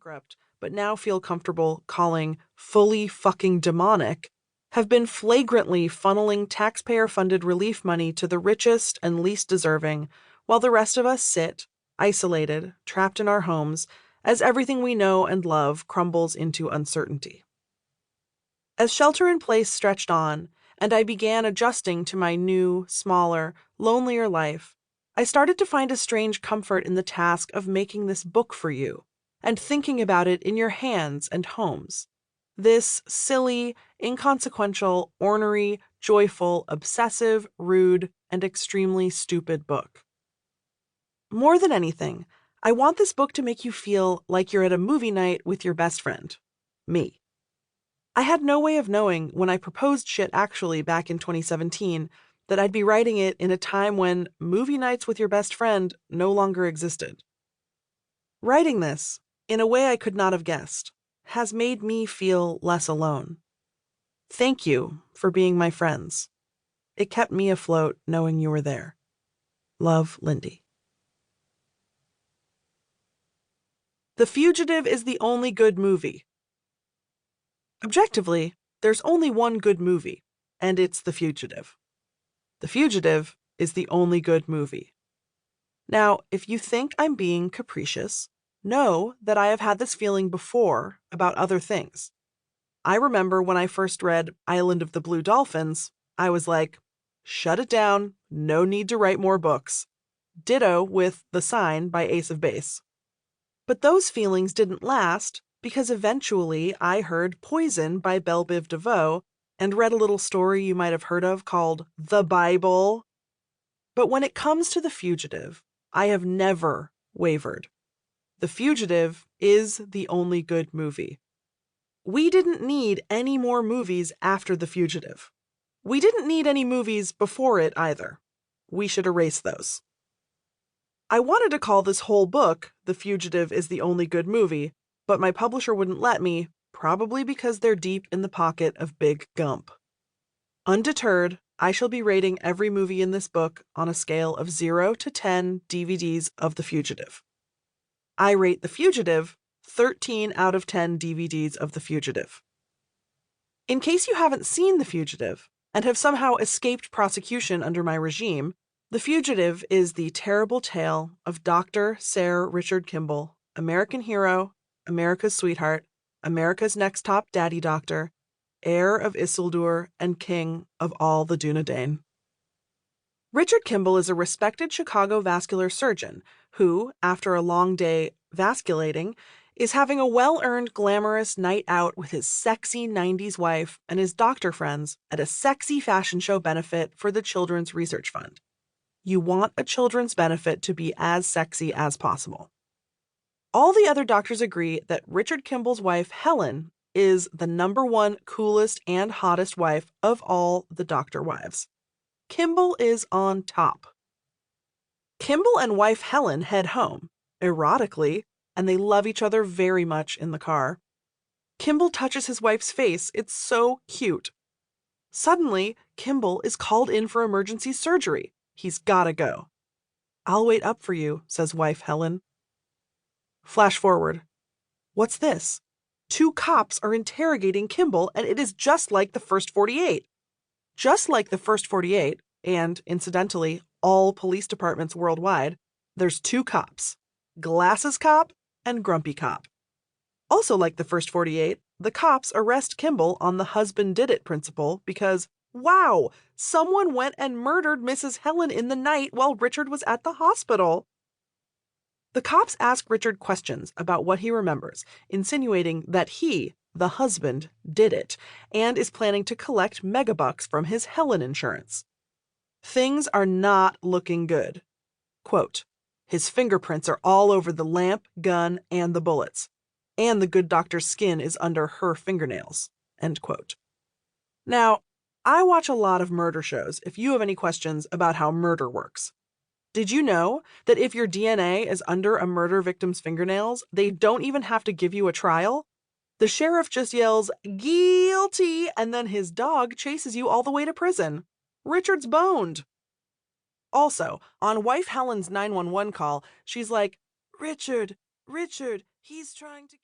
bankrupt, but now feel comfortable calling fully fucking demonic, have been flagrantly funneling taxpayer-funded relief money to the richest and least deserving, while the rest of us sit, isolated, trapped in our homes, as everything we know and love crumbles into uncertainty. As shelter-in-place stretched on, and I began adjusting to my new, smaller, lonelier life, I started to find a strange comfort in the task of making this book for you, and thinking about it in your hands and homes. This silly, inconsequential, ornery, joyful, obsessive, rude, and extremely stupid book. More than anything, I want this book to make you feel like you're at a movie night with your best friend, me. I had no way of knowing when I proposed Shit actually back in 2017 that I'd be writing it in a time when movie nights with your best friend no longer existed. Writing this, in a way I could not have guessed, has made me feel less alone. Thank you for being my friends. It kept me afloat knowing you were there. Love, Lindy. The Fugitive is the only good movie. Objectively, there's only one good movie, and it's The Fugitive. The Fugitive is the only good movie. Now, if you think I'm being capricious, know that I have had this feeling before about other things. I remember when I first read Island of the Blue Dolphins, I was like, shut it down, no need to write more books. Ditto with The Sign by Ace of Base. But those feelings didn't last because eventually I heard Poison by Belle Biv DeVoe and read a little story you might have heard of called The Bible. But when it comes to The Fugitive, I have never wavered. The Fugitive is the only good movie. We didn't need any more movies after The Fugitive. We didn't need any movies before it either. We should erase those. I wanted to call this whole book The Fugitive is the Only Good Movie, but my publisher wouldn't let me, probably because they're deep in the pocket of Big Gump. Undeterred, I shall be rating every movie in this book on a scale of 0 to 10 DVDs of The Fugitive. I rate The Fugitive 13 out of 10 DVDs of The Fugitive. In case you haven't seen The Fugitive and have somehow escaped prosecution under my regime, The Fugitive is the terrible tale of Dr. Sir Richard Kimball, American hero, America's sweetheart, America's next top daddy doctor, heir of Isildur, and king of all the Dunedain. Richard Kimball is a respected Chicago vascular surgeon who, after a long day vasculating, is having a well-earned glamorous night out with his sexy 90s wife and his doctor friends at a sexy fashion show benefit for the Children's Research Fund. You want a children's benefit to be as sexy as possible. All the other doctors agree that Richard Kimball's wife, Helen, is the #1 coolest and hottest wife of all the doctor wives. Kimball is on top. Kimball and wife Helen head home, erotically, and they love each other very much in the car. Kimball touches his wife's face. It's so cute. Suddenly, Kimball is called in for emergency surgery. He's gotta go. I'll wait up for you, says wife Helen. Flash forward. What's this? 2 cops are interrogating Kimball, and it is just like the first 48. Just like the first 48, and incidentally, all police departments worldwide, there's 2 cops, Glasses Cop and Grumpy Cop. Also like the first 48, the cops arrest Kimball on the husband did it principle because, wow, someone went and murdered Mrs. Helen in the night while Richard was at the hospital. The cops ask Richard questions about what he remembers, insinuating that he, the husband, did it, and is planning to collect megabucks from his Helen insurance. Things are not looking good. Quote, his fingerprints are all over the lamp, gun, and the bullets, and the good doctor's skin is under her fingernails. End quote. Now, I watch a lot of murder shows if you have any questions about how murder works. Did you know that if your DNA is under a murder victim's fingernails, they don't even have to give you a trial? The sheriff just yells, "Guilty," and then his dog chases you all the way to prison. Richard's boned. Also, on wife Helen's 911 call, she's like, Richard, he's trying to